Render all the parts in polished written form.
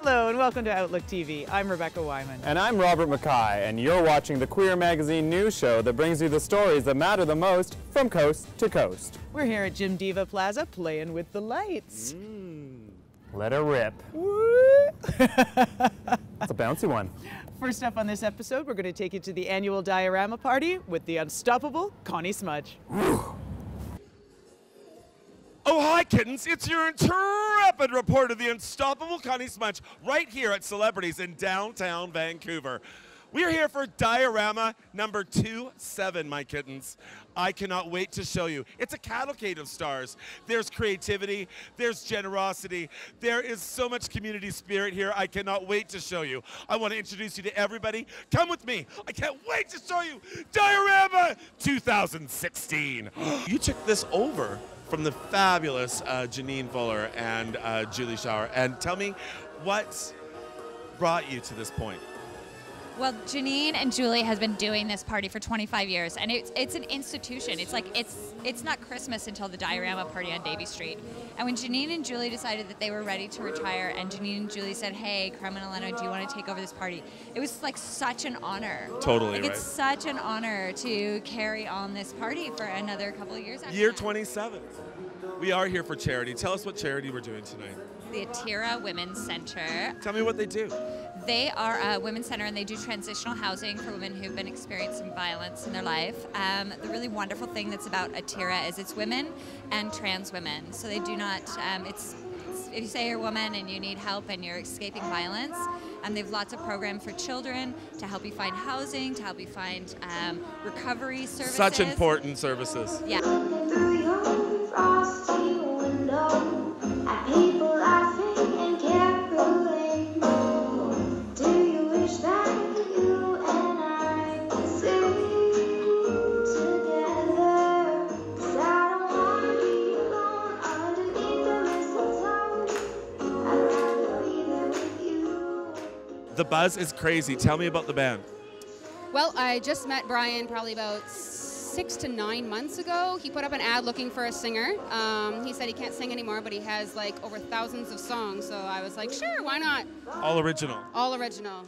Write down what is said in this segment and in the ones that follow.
Hello and welcome to Outlook TV. I'm Rebecca Wyman. And I'm Robert Mackay, and you're watching the Queer Magazine news show that brings you the stories that matter the most from coast to coast. We're here at Jim Diva Plaza playing with the lights. Let her rip. That's a bouncy one. First up on this episode, we're going to take you to the annual diorama party with the unstoppable Connie Smudge. Oh, hi, kittens. It's your intrepid reporter, the unstoppable Connie Smudge, right here at Celebrities in downtown Vancouver. We're here for diorama number 27, my kittens. I cannot wait to show you. It's a cavalcade of stars. There's creativity, there's generosity, there is so much community spirit here. I cannot wait to show you. I want to introduce you to everybody. Come with me. I can't wait to show you Diorama 2016. You took this over from the fabulous Janine Fuller and Julie Schauer. And tell me, what brought you to this point? Well, Janine and Julie has been doing this party for 25 years, and it's an institution. It's like it's not Christmas until the diorama party on Davie Street. And when Janine and Julie decided that they were ready to retire, and Janine and Julie said, "Hey, Carmen and Elena, do you want to take over this party?" It was like such an honor. Totally like, right. It's such an honor to carry on this party for another couple of years. Year 27. We are here for charity. Tell us what charity we're doing tonight. The Atira Women's Center. Tell me what they do. They are a women's center, and they do transitional housing for women who've been experiencing violence in their life. The really wonderful thing that's about Atira is it's women and trans women. So they do not, it's if you say you're a woman and you need help and you're escaping violence, they have lots of programs for children to help you find housing, to help you find recovery services. Such important services. Yeah. The buzz is crazy. Tell me about the band. Well, I just met Brian probably about 6 to 9 months ago. He put up an ad looking for a singer. He said he can't sing anymore, but he has like over thousands of songs. So I was like, sure, why not? All original. All original.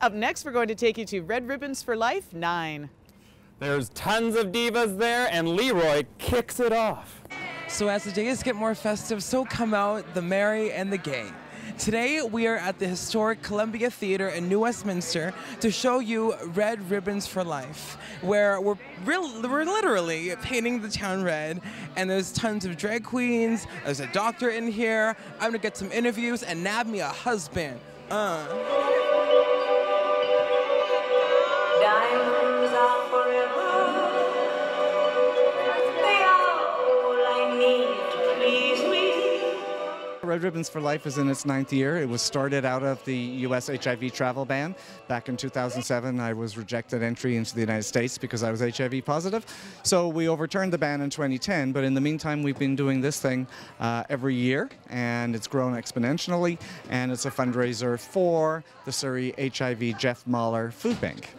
Up next, we're going to take you to Red Ribbons for Life 9. There's tons of divas there, and Leroy kicks it off. So as the days get more festive, so come out the merry and the gay. Today we are at the historic Columbia Theatre in New Westminster to show you Red Ribbons for Life, where we're literally painting the town red, and there's tons of drag queens, there's a doctor in here, I'm gonna get some interviews and nab me a husband. Diamonds are forever. They are all I need to please me. Red Ribbons for Life is in its 9th year. It was started out of the U.S. HIV travel ban. Back in 2007, I was rejected entry into the United States because I was HIV positive. So we overturned the ban in 2010, but in the meantime, we've been doing this thing every year, and it's grown exponentially, and it's a fundraiser for the Surrey HIV Jeff Mahler Food Bank.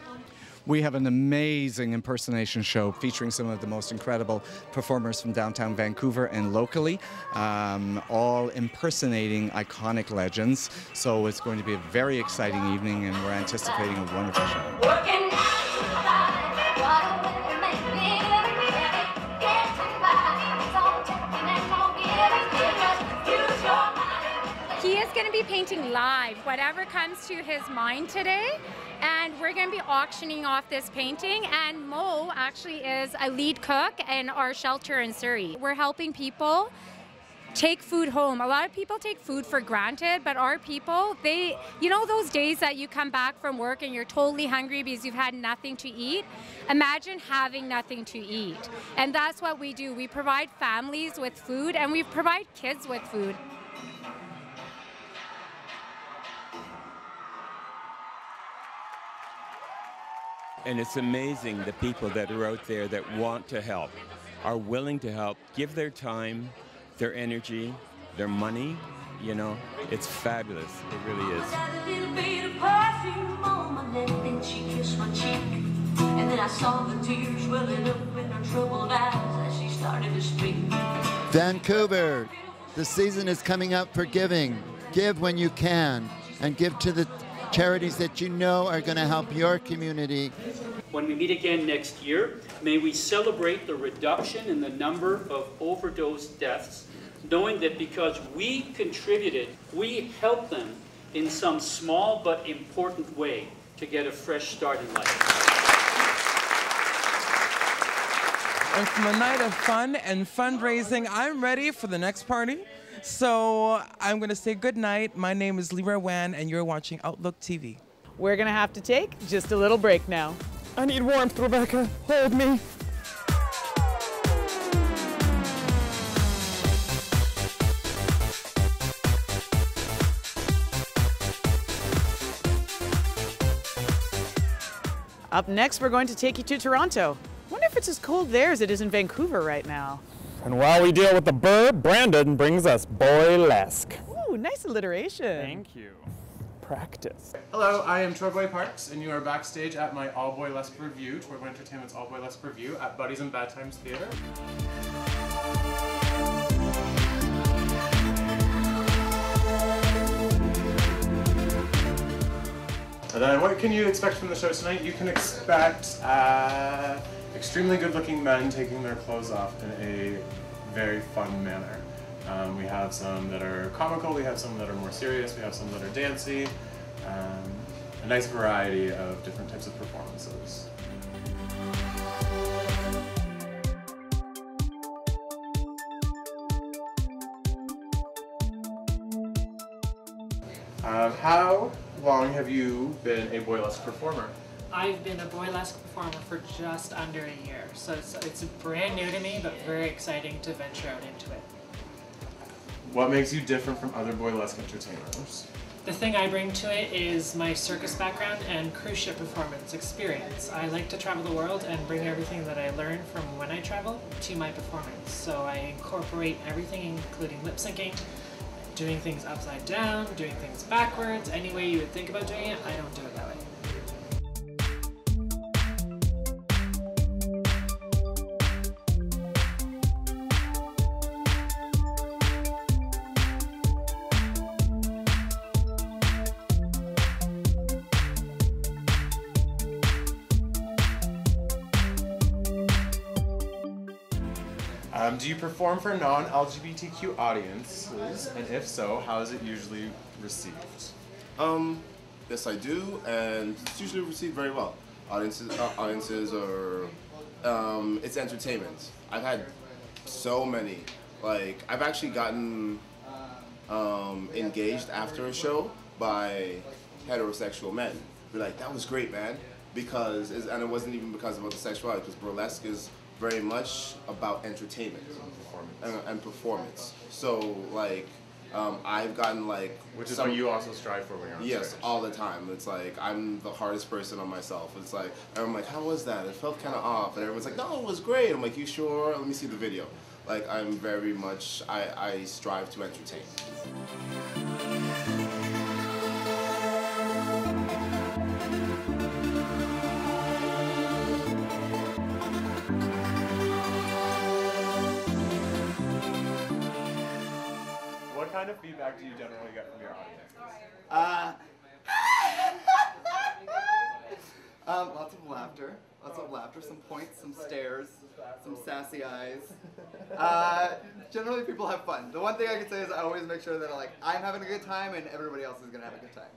We have an amazing impersonation show featuring some of the most incredible performers from downtown Vancouver and locally, all impersonating iconic legends. So it's going to be a very exciting evening, and we're anticipating a wonderful show. He is going to be painting live, whatever comes to his mind today. And we're going to be auctioning off this painting. And Mo actually is a lead cook in our shelter in Surrey. We're helping people take food home. A lot of people take food for granted, but our people, you know those days that you come back from work and you're totally hungry because you've had nothing to eat? Imagine having nothing to eat. And that's what we do. We provide families with food and we provide kids with food. And it's amazing the people that are out there that want to help, are willing to help, give their time, their energy, their money, you know. It's fabulous. It really is. And then I saw the tears welling up in her troubled eyes as she started to speak. Vancouver, the season is coming up for giving. Give when you can, and give to the charities that you know are going to help your community. When we meet again next year, may we celebrate the reduction in the number of overdose deaths, knowing that because we contributed, we helped them in some small but important way to get a fresh start in life. And from a night of fun and fundraising, I'm ready for the next party. So I'm going to say good night. My name is Leroy Wan, and you're watching Outlook TV. We're going to have to take just a little break now. I need warmth, Rebecca. Hold me. Up next, we're going to take you to Toronto. Wonder if it's as cold there as it is in Vancouver right now. And while we deal with the burr, Brandon brings us Boylesque. Ooh, nice alliteration. Thank you. Practice. Hello, I am Troy Parks, and you are backstage at my All Boylesque review, Troy Entertainment's All Boylesque review at Buddies and Bad Times Theatre. And then what can you expect from the show tonight? You can expect extremely good-looking men taking their clothes off in a very fun manner. We have some that are comical, we have some that are more serious, we have some that are dancey. A nice variety of different types of performances. How long have you been a Boylesque performer? I've been a Boylesque performer for just under a year, so it's brand new to me, but very exciting to venture out into it. What makes you different from other Boylesque entertainers? The thing I bring to it is my circus background and cruise ship performance experience. I like to travel the world and bring everything that I learned from when I travel to my performance. So I incorporate everything, including lip syncing, doing things upside down, doing things backwards, any way you would think about doing it, I don't do it that way. Do you perform for non-LGBTQ audiences, and if so, how is it usually received? Yes, I do, and it's usually received very well. Audiences are, it's entertainment. I've had so many, like, I've actually gotten engaged after a show by heterosexual men. Be like, that was great, man, because, and it wasn't even because of the sexuality, because burlesque is very much about entertainment and performance. So, like, I've gotten, like... Which is what you also strive for when you're on stage. Yes, all the time. It's like, I'm the hardest person on myself. It's like, and I'm like, how was that? It felt kind of off. And everyone's like, no, it was great. I'm like, you sure? Let me see the video. Like, I'm very much, I strive to entertain. What kind of feedback do you generally get from your audience? Lots of laughter, some points, some stares, some sassy eyes. Generally people have fun. The one thing I can say is I always make sure that I'm having a good time and everybody else is going to have a good time.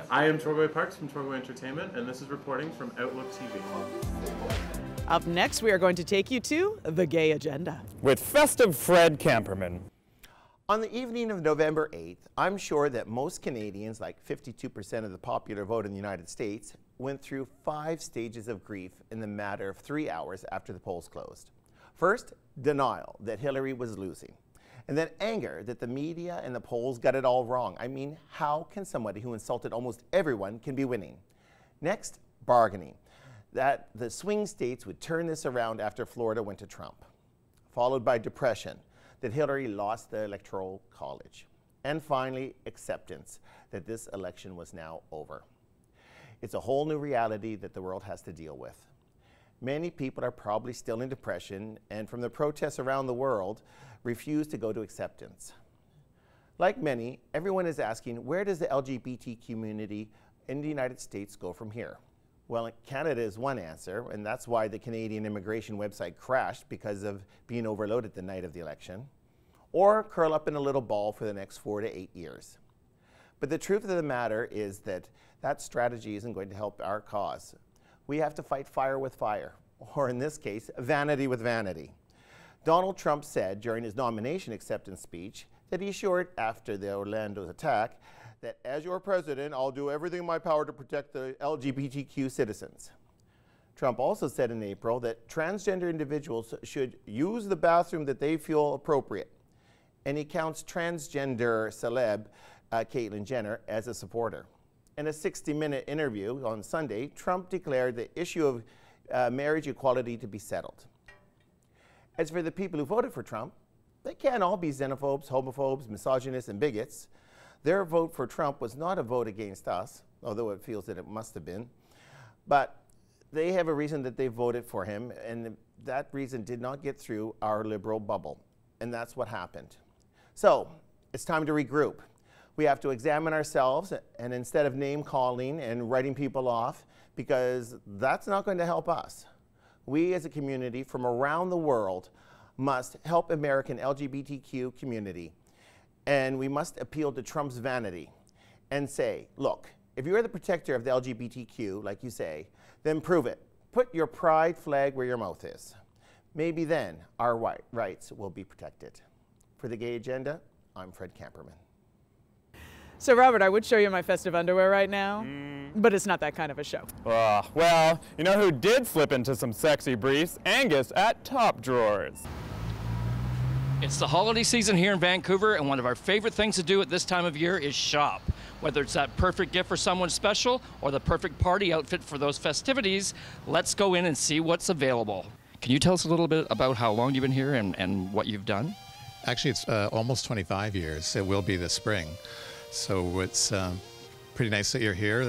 I am Troy Parks from Troy Entertainment, and this is reporting from Outlook TV. Up next, we are going to take you to the gay agenda with festive Fred Camperman. On the evening of November 8th, I'm sure that most Canadians, like 52% of the popular vote in the United States, went through 5 stages of grief in the matter of 3 hours after the polls closed. First, denial that Hillary was losing. And then anger that the media and the polls got it all wrong. I mean, how can somebody who insulted almost everyone can be winning? Next, bargaining. That the swing states would turn this around after Florida went to Trump. Followed by depression, that Hillary lost the Electoral College. And finally, acceptance, that this election was now over. It's a whole new reality that the world has to deal with. Many people are probably still in depression, and from the protests around the world, refuse to go to acceptance. Like many, everyone is asking, where does the LGBT community in the United States go from here? Well, Canada is one answer, and that's why the Canadian immigration website crashed because of being overloaded the night of the election. Or curl up in a little ball for the next 4 to 8 years. But the truth of the matter is that that strategy isn't going to help our cause. We have to fight fire with fire, or in this case, vanity with vanity. Donald Trump said during his nomination acceptance speech that he assured after the Orlando attack that as your president, I'll do everything in my power to protect the LGBTQ citizens. Trump also said in April that transgender individuals should use the bathroom that they feel appropriate. And he counts transgender celeb Caitlyn Jenner as a supporter. In a 60-minute interview on Sunday, Trump declared the issue of marriage equality to be settled. As for the people who voted for Trump, they can't all be xenophobes, homophobes, misogynists, and bigots. Their vote for Trump was not a vote against us, although it feels that it must have been. But they have a reason that they voted for him, and that reason did not get through our liberal bubble. And that's what happened. So it's time to regroup. We have to examine ourselves, and instead of name calling and writing people off, because that's not going to help us. We as a community from around the world must help American LGBTQ community. And we must appeal to Trump's vanity and say, look, if you're the protector of the LGBTQ, like you say, then prove it. Put your pride flag where your mouth is. Maybe then our rights will be protected. For the Gay Agenda, I'm Fred Camperman. So Robert, I would show you my festive underwear right now, but it's not that kind of a show. Well, you know who did slip into some sexy briefs? Angus at Top Drawers. It's the holiday season here in Vancouver, and one of our favorite things to do at this time of year is shop. Whether it's that perfect gift for someone special or the perfect party outfit for those festivities, let's go in and see what's available. Can you tell us a little bit about how long you've been here and what you've done? Actually, it's almost 25 years. It will be this spring. So it's pretty nice that you're here.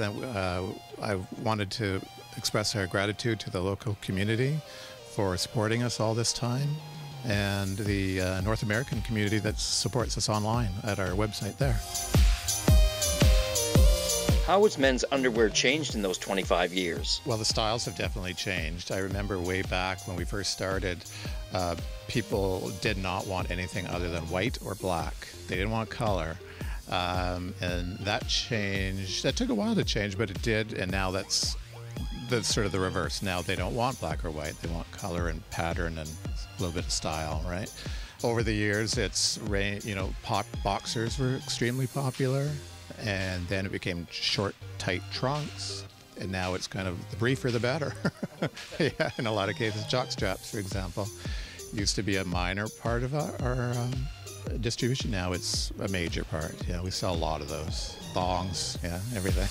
I wanted to express our gratitude to the local community for supporting us all this time, and the North American community that supports us online at our website there. How has men's underwear changed in those 25 years? Well, the styles have definitely changed. I remember way back when we first started, people did not want anything other than white or black. They didn't want color. And that changed. That took a while to change, but it did, and now that's sort of the reverse. Now they don't want black or white. They want color and pattern and a little bit of style, right? Over the years, boxers were extremely popular, and then it became short, tight trunks, and now it's kind of the briefer the better. Yeah, in a lot of cases, jock straps, for example, used to be a minor part of our distribution. Now it's a major part. Yeah, we sell a lot of those. Thongs, yeah, everything.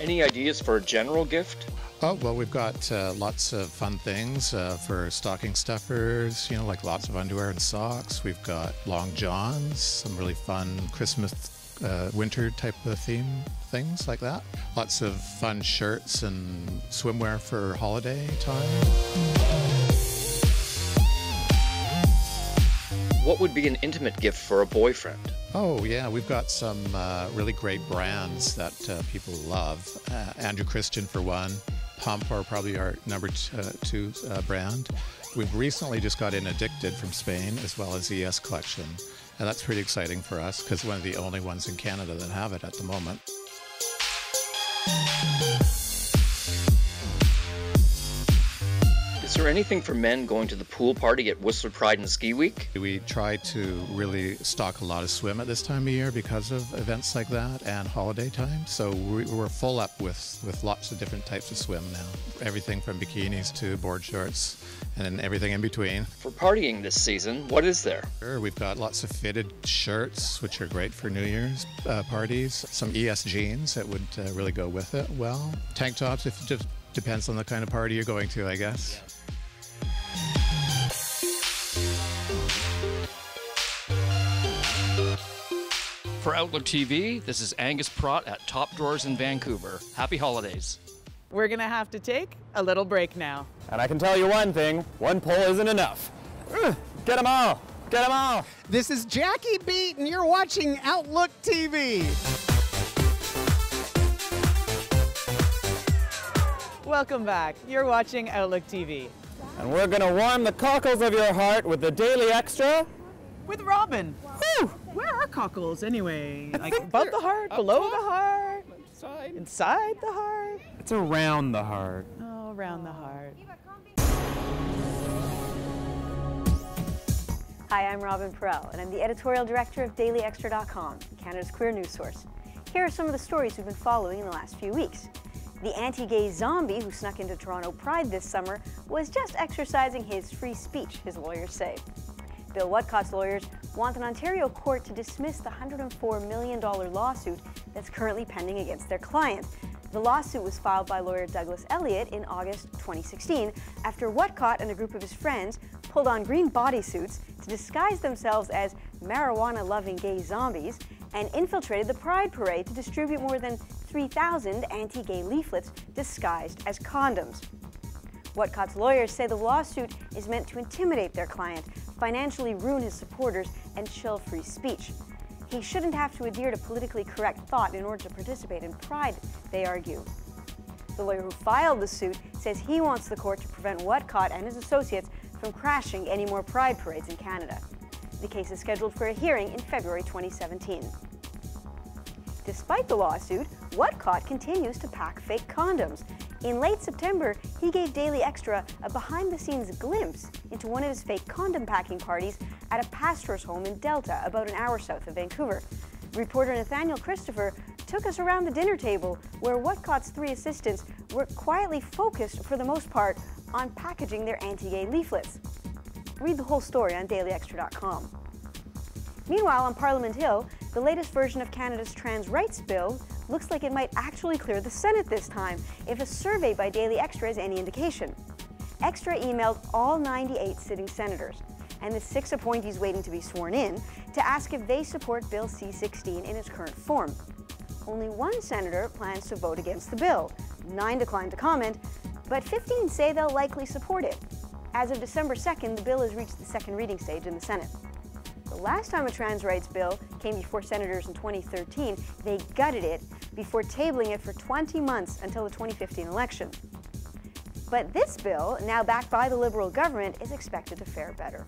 Any ideas for a general gift? Oh, well, we've got lots of fun things for stocking stuffers, like lots of underwear and socks. We've got long johns, some really fun Christmas, winter type of theme things like that. Lots of fun shirts and swimwear for holiday time. What would be an intimate gift for a boyfriend? Oh, yeah, we've got some really great brands that people love. Andrew Christian, for one. Pump are probably our number two brand. We've recently just got in Addicted from Spain, as well as ES Collection. And that's pretty exciting for us, because one of the only ones in Canada that have it at the moment. Is there anything for men going to the pool party at Whistler Pride and Ski Week? We try to really stock a lot of swim at this time of year because of events like that and holiday time. So we're full up with lots of different types of swim now. Everything from bikinis to board shorts and everything in between. For partying this season, what is there? Sure, we've got lots of fitted shirts, which are great for New Year's parties. Some ES jeans that would really go with it well. Tank tops, if it just depends on the kind of party you're going to, I guess. For Outlook TV, this is Angus Pratt at Top Drawers in Vancouver. Happy holidays. We're going to have to take a little break now. And I can tell you one thing, one pull isn't enough. Get them all! Get them all! This is Jackie Beat, and you're watching Outlook TV. Welcome back. You're watching Outlook TV. And we're going to warm the cockles of your heart with the Daily Extra. With Robin. Whew. Where are cockles anyway? Like above the heart, below the heart, inside the heart? It's around the heart. Oh, around the heart. Hi, I'm Robin Perel, and I'm the editorial director of DailyExtra.com, Canada's queer news source. Here are some of the stories we've been following in the last few weeks. The anti-gay zombie who snuck into Toronto Pride this summer was just exercising his free speech, his lawyers say. Bill Whatcott's lawyers want an Ontario court to dismiss the $104 million lawsuit that's currently pending against their client. The lawsuit was filed by lawyer Douglas Elliott in August 2016 after Whatcott and a group of his friends pulled on green bodysuits to disguise themselves as marijuana-loving gay zombies and infiltrated the Pride Parade to distribute more than 3,000 anti-gay leaflets disguised as condoms. Whatcott's lawyers say the lawsuit is meant to intimidate their client, financially ruin his supporters, and chill free speech. He shouldn't have to adhere to politically correct thought in order to participate in Pride, they argue. The lawyer who filed the suit says he wants the court to prevent Whatcott and his associates from crashing any more Pride parades in Canada. The case is scheduled for a hearing in February 2017. Despite the lawsuit, Whatcott continues to pack fake condoms. In late September, he gave Daily Extra a behind-the-scenes glimpse into one of his fake condom packing parties at a pastor's home in Delta, about an hour south of Vancouver. Reporter Nathaniel Christopher took us around the dinner table where Whatcott's three assistants were quietly focused, for the most part, on packaging their anti-gay leaflets. Read the whole story on dailyextra.com. Meanwhile, on Parliament Hill, the latest version of Canada's trans rights bill looks like it might actually clear the Senate this time, if a survey by Daily Extra is any indication. Extra emailed all 98 sitting senators and the 6 appointees waiting to be sworn in to ask if they support Bill C-16 in its current form. Only 1 senator plans to vote against the bill. 9 declined to comment, but 15 say they'll likely support it. As of December 2nd, the bill has reached the second reading stage in the Senate. The last time a trans rights bill came before senators in 2013, they gutted it before tabling it for 20 months until the 2015 election. But this bill, now backed by the Liberal government, is expected to fare better.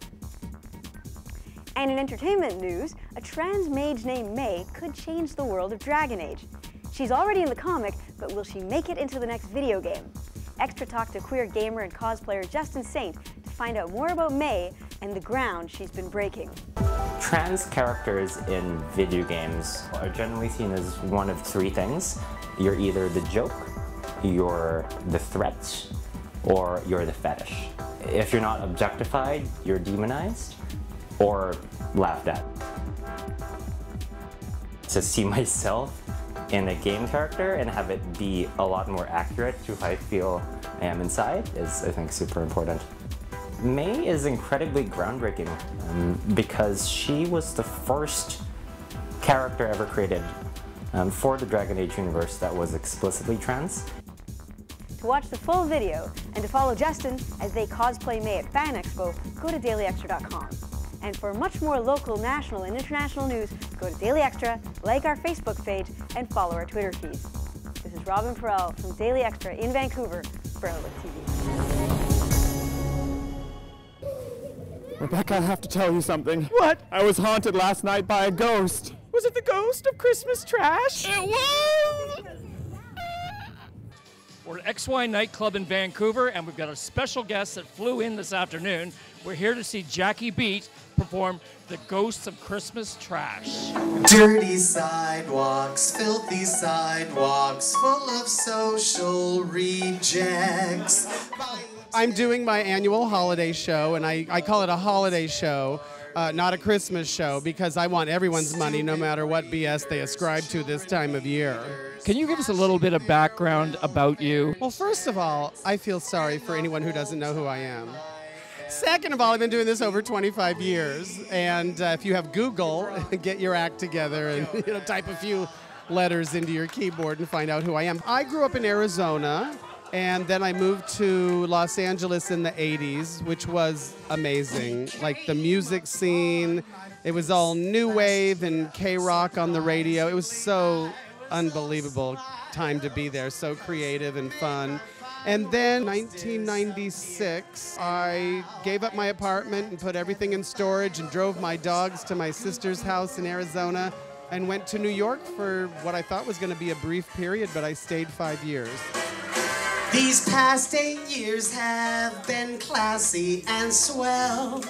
And in entertainment news, a trans mage named May could change the world of Dragon Age. She's already in the comic, but will she make it into the next video game? Extra talked to queer gamer and cosplayer Justin Saint to find out more about May and the ground she's been breaking. Trans characters in video games are generally seen as one of 3 things. You're either the joke, you're the threat, or you're the fetish. If you're not objectified, you're demonized or laughed at. To see myself in a game character and have it be a lot more accurate to how I feel I am inside is, I think, super important. May is incredibly groundbreaking because she was the first character ever created for the Dragon Age universe that was explicitly trans. To watch the full video and to follow Justin as they cosplay May at Fan Expo, go to dailyextra.com. And for much more local, national, and international news, go to Daily Extra, like our Facebook page, and follow our Twitter feeds. This is Robin Perel from Daily Extra in Vancouver for Outlook TV. Rebecca, I have to tell you something. What? I was haunted last night by a ghost. Was it the ghost of Christmas trash? It was! We're at XY Nightclub in Vancouver, and we've got a special guest that flew in this afternoon. We're here to see Jackie Beat perform The Ghosts of Christmas Trash. Dirty sidewalks, filthy sidewalks, full of social rejects. I'm doing my annual holiday show, and I call it a holiday show, not a Christmas show, because I want everyone's money no matter what BS they ascribe to this time of year. Can you give us a little bit of background about you? Well, first of all, I feel sorry for anyone who doesn't know who I am. Second of all, I've been doing this over 25 years, and if you have Google, get your act together and type a few letters into your keyboard and find out who I am. I grew up in Arizona, and then I moved to Los Angeles in the 80s, which was amazing. Like the music scene, it was all new wave and K-rock on the radio. It was so unbelievable time to be there, so creative and fun. And then 1996, I gave up my apartment and put everything in storage and drove my dogs to my sister's house in Arizona and went to New York for what I thought was going to be a brief period, but I stayed 5 years. These past 8 years have been classy and swell.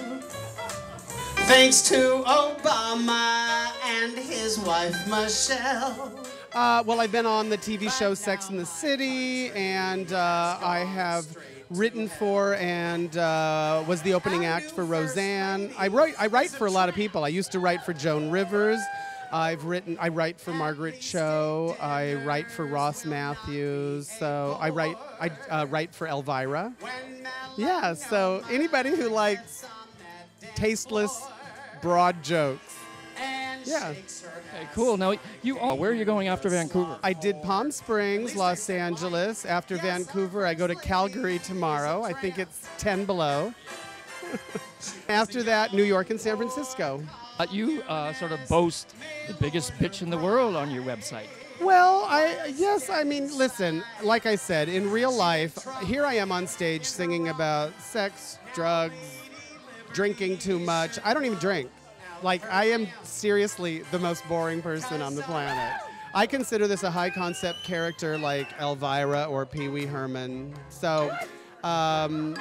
Thanks to Obama and his wife, Michelle. Well, I've been on the TV show Sex and the City, and I have written for and was the opening act for Roseanne. I write for a lot of people. I used to write for Joan Rivers. I write for Margaret Cho. I write for Ross Matthews. So I write for Elvira. Yeah, so anybody who likes tasteless, broad jokes. Yeah. Okay, cool. Now, where are you going after Vancouver? I did Palm Springs, Los Angeles. After Vancouver, I go to Calgary tomorrow. I think it's 10 below. After that, New York and San Francisco. You sort of boast the biggest bitch in the world on your website. Well, yes, I mean, listen, like I said, in real life, here I am on stage singing about sex, drugs, drinking too much. I don't even drink. Like, I am seriously the most boring person on the planet. I consider this a high concept character like Elvira or Pee Wee Herman. So, and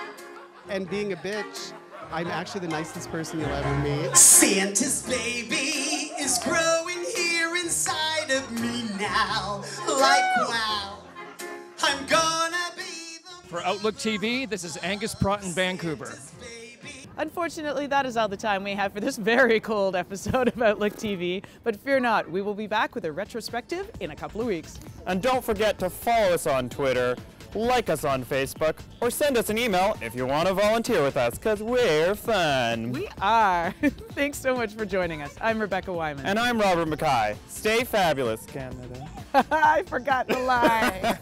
being a bitch, I'm actually the nicest person you'll ever meet. Santa's baby is growing here inside of me now. Like, wow, I'm gonna be the... For Outlook TV, this is Angus Pratt in Vancouver. Unfortunately, that is all the time we have for this very cold episode of Outlook TV. But fear not, we will be back with a retrospective in a couple of weeks. And don't forget to follow us on Twitter, like us on Facebook, or send us an email if you want to volunteer with us, because we're fun. We are. Thanks so much for joining us. I'm Rebecca Wyman. And I'm Robert Mackay. Stay fabulous, Canada. I forgot the line.